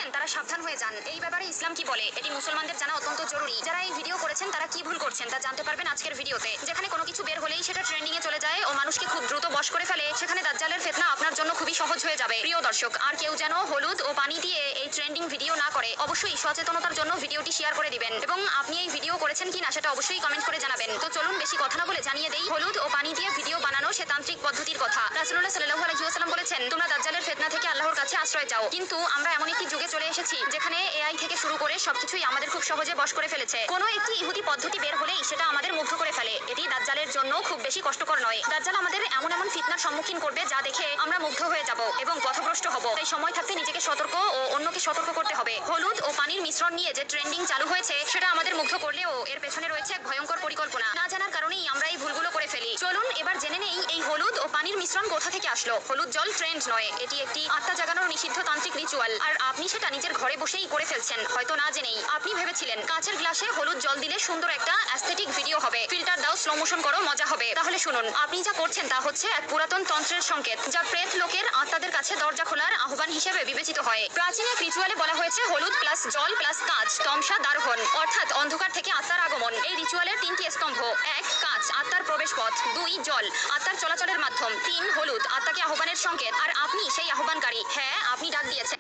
করছেন তারা সাবধান হয়ে যান। এই ব্যাপারে ইসলাম কি বলে এটি মুসলমানদের জানা অত্যন্ত জরুরি। যারা এই ভিডিও করেছেন তারা কি ভুল করছেন তা জানতে পারবেন আজকের ভিডিওতে। যেখানে কোনো কিছু বের হলেই সেটা ট্রেন্ডিং এ চলে যায় ও মানুষকে খুব দ্রুত বশ করে ফেলে, সেখানে দাজ্জালের ফিতনা আপনার জন্য খুবই সহজ হয়ে যাবে। প্রিয় দর্শক, আর কেউ যেন হলুদ ও পানি দিয়ে এই ট্রেন্ডিং ভিডিও না করে, অবশ্যই সচেতনতার জন্য ভিডিওটি শেয়ার করে দিবেন এবং আপনি এই ভিডিও করেছেন কিনা সেটা অবশ্যই কমেন্ট করে জানাবেন। তো চলুন বেশি কথা না বলে জানিয়ে দেই হলুদ ও পানি দিয়ে ভিডিও বানানো সে তান্ত্রিক পদ্ধতির কথা। রাসূলুল্লাহ সাল্লাল্লাহু আলাইহি ওয়াসাল্লাম বলেছেন, তোমরা দাজ্জালের ফিতনা থেকে আল্লাহর কাছে আশ্রয় চাও। কিন্তু আমরা এমন একটি যুগে চলে এসেছি যেখানে এআই থেকে শুরু করে সবকিছুই আমাদের খুব সহজে বশ করে ফেলেছে। কোনো একটি ইহুদি পদ্ধতি বের হলেই সেটা আমাদের মুগ্ধ করে ফেলে। এটি দাজ্জালের জন্য খুব বেশি কষ্টকর নয়। দাজ্জাল আমাদের এমন এমন ফিতনার সম্মুখীন করবে যা দেখে আমরা মুগ্ধ হয়ে যাব এবং পথভ্রষ্ট হব। তাই সময় থাকতে নিজেকে সতর্ক ও অন্যকে সতর্ক করতে হবে। হলুদ ও পানির মিশ্রণ নিয়ে যে ট্রেন্ডিং চালু হয়েছে সেটা আমাদের মুগ্ধ করলেও এর পেছনে রয়েছে এক ভয়ঙ্কর পরিকল্পনা। না জানার কারণেই আমরা এই ভুলগুলো করে ফেলি। চলুন এবার জেনে নেই এই হলুদ ও পানির মিশ্রণ কোথা থেকে আসলো। হলুদ জল ট্রেন্ড নয়, এটি একটি আত্মা জাগানোর নিষিদ্ধ তান্ত্রিক রিচুয়াল। আর আপনি সেটা নিজের ঘরে বসেই করে ফেলছেন, হয়তো না জেনেই। আপনি ভেবেছিলেন কাচের গ্লাসে হলুদ জল দিলে সুন্দর একটা অ্যাস্থেটিক ভিডিও হবে, ফিল্টার দাও, স্লো মোশন করো, মজা হবে। তাহলে শুনুন, আপনি যা করছেন তা হচ্ছে এক পুরাতন তন্ত্রের সংকেত, যা প্রেত লোকের আত্মাদের কাছে দরজা খোলার আহ্বান হিসেবে বিবেচিত হয়। প্রাচীন এক রিচুয়ালে বলা হয়েছে হলুদ প্লাস জল প্লাস কাঁচ তমসা দারোহন, অর্থাৎ অন্ধকার থেকে আত্মার আগমন। এই রিচুয়ালের তিনটি স্তম্ভ: 1 কাঁচ, আত্মার প্রবেশ পথ; 2 জল, আত্মার চলাচলের মাধ্যম; 3 হলুদ, আত্মাকে আহ্বানের সংকেত। আর আপনি সেই আহ্বানকারী। হ্যাঁ, আপনি ডাক দিয়েছেন।